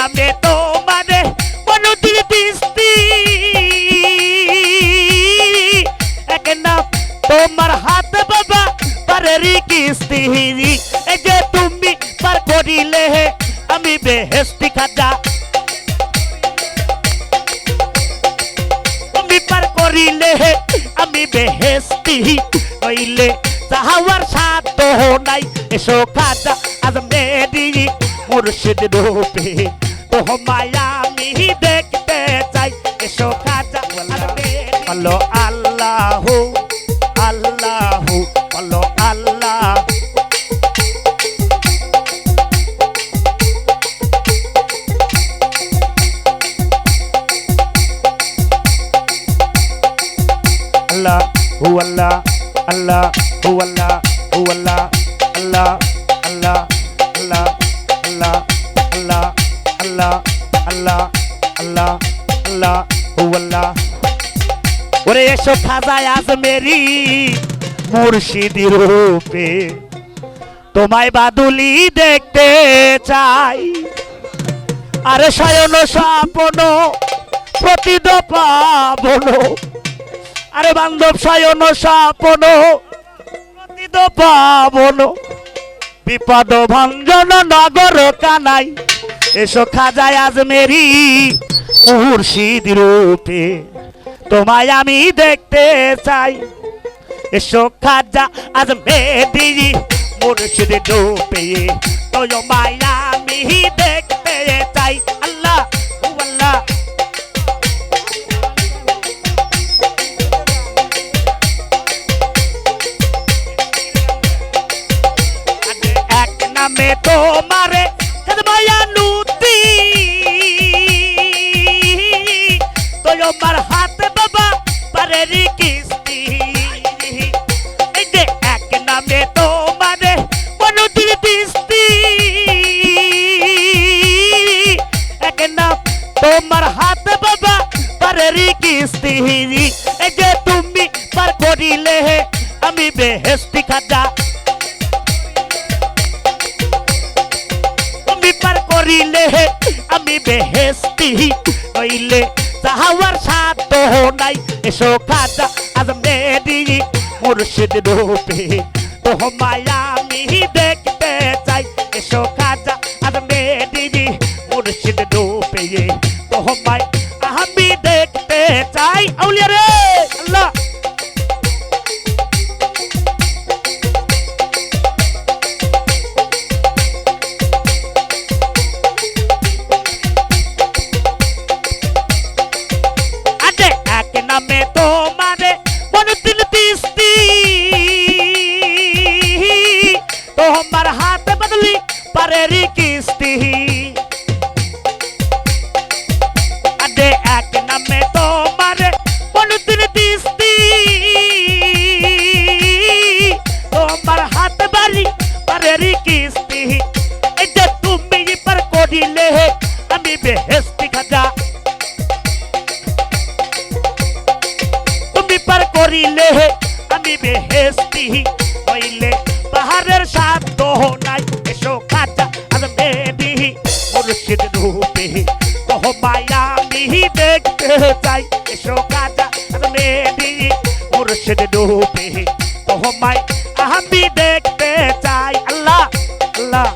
নামে তোমারে মনতির দিস্তি এক নাম তোমার হাত বাবা পারেরি কিস্তি এই যে তুমি পার করিলে আমি বেহেশতি খাজা তুমি পার করিলে আমি বেহেশতি হইলে চাহাওয়ার সাধ্য নাই এসো খাজা আজমেরি মুর্শিদ রূপে তোমায় আমি দেখতে চাই এসো খাজা আজমেরি বলো আল্লাহু আল্লাহু বলো আল্লাহ Allah hu Allah Allah hu Allah hu Allah Allah Allah Allah Allah Allah Allah Allah Allah Allah hu Allah ওরে এসো খাজা আজমেরি মুর্শিদি রূপে তোমায় বাদুলি দেখতে চাই আরে শয়ন স্বপ্ন প্রতিদ পাবন আরে বান্ধব শয়ন স্বপ্ন প্রতিদ পাবন বিপদ ভঞ্জন নগর কানাই এসো খাজা আজমেরি মুর্শিদি রূপে তোমায় আমি দেখতে চাই এসো খাজা আজমেরি মুর্শিদ রূপে তোমায় আমি দেখতে চাই আল্লাহ আল্লাহ এক নামে তোমারে মায়ানুতি তোমার হাত বাবা পারেরি কিস্তি এই যে এক নামে তোমারে মনতির দিস্তি এক নাম তোমার হাত বাবা পারেরি কিস্তি এই যে তুমি পার করিলে আমি বেহেশতি খাজা তুমি পার করিলে আমি বেহেশতি হইলে চাহাওয়ার সাধ্য নাই এসো খাজা আজমেরি মুর্শিদ রূপে তোমায় আমি দেখতে চাই এসো খাজা আজমেরি মুর্শিদ রূপে তোমায় আমি দেখতে চাই আউলিয়া রে আল্লাহ নামে তোমারে মনতির দিস্তি তোমার হাত বদলি পারেরি কিস্তি আদে এক নামে তোমারে মনতির দিস্তি তোমার হাত বাড়ি পারেরি কিস্তি এই যে তুমি পার করিলে আমি বেহেশতি খাজা পার করিলে আমি বেহেশতি হইলে পাহাড়ের সাধ্য নাই এসো খাজা আজমেরি মুর্শিদ রূপে তোমায় আমি দেখতে চাই এসো খাজা আজমেরি মুর্শিদ রূপে তোমায় আমি দেখতে চাই আল্লাহ আল্লাহ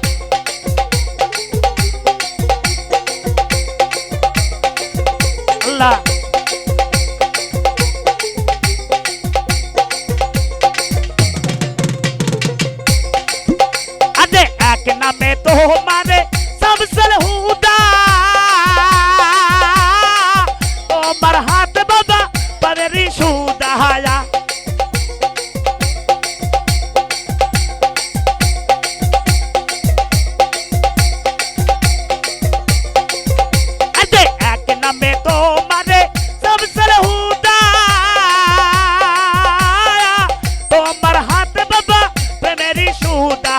আল্লাহ এক নামে তোমারে সবসল হুদা তোমার হাত বাবা পারেরি সুদায়া এক নামে তোমারে সবসল হুদা তোমার হাত বাবা প্রেমেরি সুদা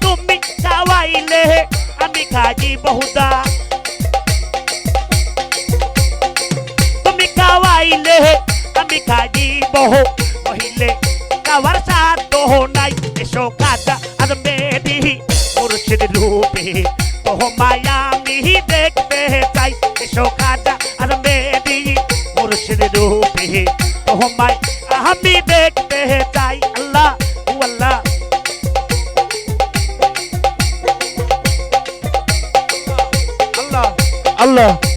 তুমি খাওয়াইলে আমি খাই বহুদা তুমি খাওয়াইলে আমি খাই বহু কহিলে খাওয়ার সাধ্য নাই এসো খাজা আজমেরি মুর্শিদ রূপে তোমায় আমি চাই এসো খাজা আর মেরি মুর্শিদ রূপে তোমায় আমি দেখতে চাই আল্লাহ আল্লাহ আল্লাহ আল্লাহ